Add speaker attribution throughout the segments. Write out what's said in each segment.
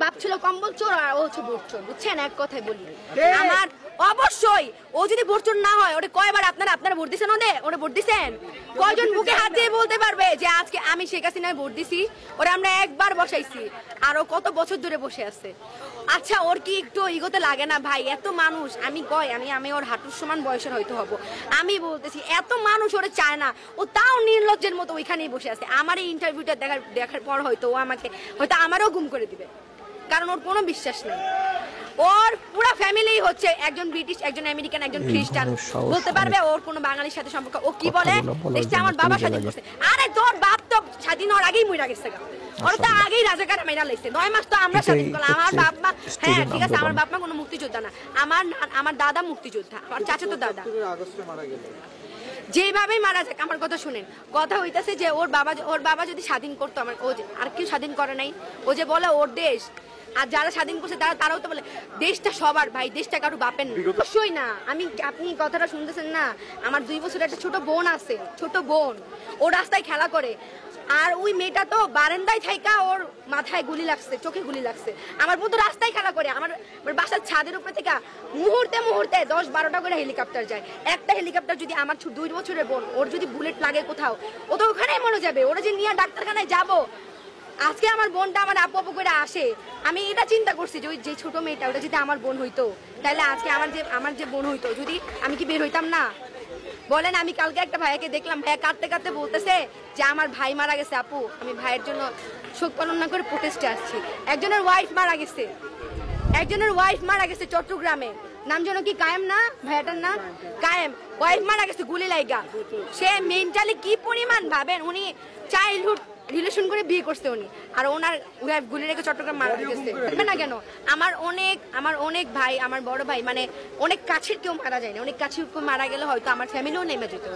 Speaker 1: বাপ ছিল কম্বল চোর আর ও হচ্ছে ভোট চোর, বুঝছেন? এক কথাই বলি, আমার অবশ্যই ও যদি ভোট চোর না হয়, ওটা কয়বার আপনারা ভোট দিচ্ছেন? ওরা ভোট দিচ্ছেন? কয়জন বুকে হাত দিয়ে বলতে পারবে যে আজকে আমি শেখ হাসিনায় ভোট দিছি? ওরা আমরা একবার বসাইছি, আর ও কত বছর ধরে বসে আছে। আচ্ছা, ওর কি একটু ইগোতে লাগে না ভাই? এত মানুষ, আমি ওর হাঁটুর সমান বয়সের হয়তো হব, আমি বলতেছি এত মানুষ ওরে চায় না, ও তাও নির্লজ্জের মতো ওইখানেই বসে আছে। আমার এই ইন্টারভিউটা দেখার পর হয়তো ও হয়তো আমারও গুম করে দিবে, কারণ ওর কোনো বিশ্বাস নেই। ওর পুরো ফ্যামিলি হচ্ছে একজন ব্রিটিশ, একজন আমেরিকান, একজন খ্রিস্টান। বলতে পারবে ওর কোনো বাঙালির সাথে সম্পর্ক? ও কি বলে, দেশটা আমার বাবা স্বাধীন করছে। আরে তোর বাপ তো স্বাধীন হওয়ার আগেই মরে গেছে, ওর তো আগেই রাজাকার মেরা লাগছে। 9 মাস তো আমরা স্বাধীন করলাম। আমার বাপ মা, হ্যাঁ ঠিক আছে, আমার বাপ মা কোনো মুক্তিযোদ্ধা না, আমার দাদা মুক্তিযোদ্ধা, আমার চাচাতো দাদা। যেভাবেই মারা যাক, আমার কথা শুনেন, কথা হইতাছে যে ওর বাবা যদি স্বাধীন করতো, আমার ও আর কেউ স্বাধীন করে নাই। ও যে বলে ওর দেশ, আর যারা স্বাধীন করছে তারাও তো বলে দেশটা সবার ভাই, দেশটা কারো বাপের না। অবশ্যই না। আপনি কথাটা শুনতেছেন না? আমার 2 বছরের একটা ছোট বোন আছে, ছোট বোন, ও রাস্তায় খেলা করে, আর ওই মেয়েটা তো বারান্দায় থাইকা ওর মাথায় গুলি লাগছে, চোখে গুলি লাগছে। আমার বোন তো রাস্তায় খেলা করে, আমার বাসার ছাদের উপরে থেকে মুহূর্তে 10-12টা করে হেলিকপ্টার যায়। একটা হেলিকপ্টার যদি আমার 2 বছরের বোন, ওর যদি বুলেট লাগে কোথাও, ও তো ওখানেই মরে যাবে। ওরা যে নিয়ে ডাক্তারখানায় যাবো, আজকে আমার বোনটা আমার আপু করে আসে, আমি এটা চিন্তা করছি যে ছোট মেয়েটা, ওটা যদি আমার বোন হইতো, তাহলে আজকে আমার যে বোন হইতো, যদি আমি কি বের হইতাম না? বলেন। আমি কালকে একটা ভাইয়াকে দেখলাম, ভাইয়া কাঁদতে কাঁদতে বলতেছে যে আমার ভাই মারা গেছে আপু, আমি ভাইয়ের জন্য শোক পালন না করে প্রোটেস্টে আসছি। একজনের ওয়াইফ মারা গেছে চট্টগ্রামে, নাম যেন কি কায়েম না, ভাইয়াটার নাম কায়েম। ওয়াইফ মারা গেছে গুলি লাইগা। সে মেন্টালি কি পরিমাণ ভাবেন, উনি চাইল্ডহুড রিলেশন করে বিয়ে করছে উনি, আর ওনার ওয়াইফ গুলি রেখে চট্টগ্রাম মারা গেছে না কেন? আমার অনেক ভাই, আমার বড় ভাই, মানে অনেক কাছের কেউ মারা যায় না, অনেক কাছের কেউ মারা গেলে হয়তো আমার ফ্যামিলিও নেমে যেত।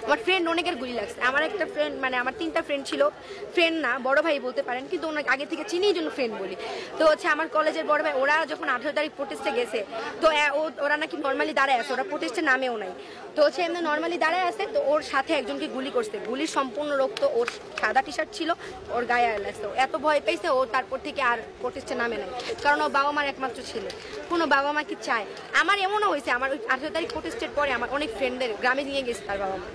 Speaker 1: আমার ফ্রেন্ড অনেকের গুলি লাগছে। আমার একটা ফ্রেন্ড, মানে আমার 3টা ফ্রেন্ড ছিল, ফ্রেন্ড না বড় ভাই বলতে পারেন, কিন্তু ওনার আগে থেকে চিনি জন্য ফ্রেন্ড বলি। তো হচ্ছে আমার কলেজের বড় ভাই, ওরা যখন 18 তারিখ প্রোটেস্টে গেছে, তো ওরা নাকি নর্মালি দাঁড়ায় আছে, ওরা প্রোটেস্টে নামেও নাই। তো হচ্ছে এমনি নর্মালি দাঁড়ায় আছে, তো ওর সাথে একজনকে গুলি করছে, গুলির সম্পূর্ণ রক্ত, ওর সাদা টি-শার্ট ছিল, ওর গায়ে লাগছে। এত ভয় পাইছে ও, তারপর থেকে আর প্রোটেস্টে নামে নাই, কারণ ও বাবা মার একমাত্র ছেলে। কোনো বাবা মা কি চায়? আমার এমনও হয়েছে, আমার ওই 18 তারিখ প্রোটেস্টের পরে আমার অনেক ফ্রেন্ডদের গ্রামে নিয়ে গেছে তার বাবা মা,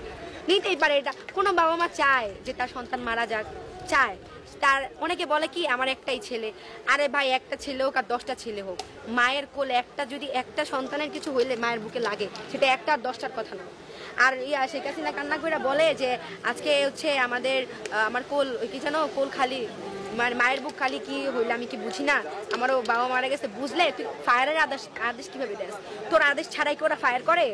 Speaker 1: নিতেই পারে এটা। কোনো বাবা মা চায় যে তার সন্তান মারা যাক? চায়। তার অনেকে বলে কি আমার একটাই ছেলে, আরে ভাই একটা ছেলে হোক আর 10টা ছেলে হোক, মায়ের কোলে যদি একটা সন্তানের কিছু হইলে মায়ের বুকে লাগে, সেটা একটা আর 10টার কথা না। আর শেখ হাসিনা কান্না করে বলে যে আজকে হচ্ছে আমার কোল কি যেন, কোল খালি, মায়ের বুক খালি, কি হইলে আমি কি বুঝি না, আমারও বাবা মারা গেছে। বুঝলে তুই ফায়ারের আদেশ কিভাবে দেস? তোর আদেশ ছাড়াই কি ওরা ফায়ার করে?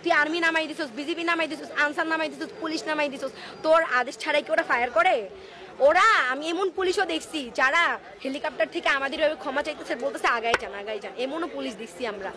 Speaker 1: তুই আর্মি নামাই দিছিস, বিজেপি নামাই দিছিস, আনসার নামাই দিছিস, পুলিশ নামাই দিছিস, তোর আদেশ ছাড়াই কি ওরা ফায়ার করে? আমি এমন পুলিশও দেখছি যারা হেলিকপ্টার থেকে আমাদের ক্ষমা চাইতেছে, বলতেছে আগাই যান, এমনও পুলিশ দেখছি আমরা।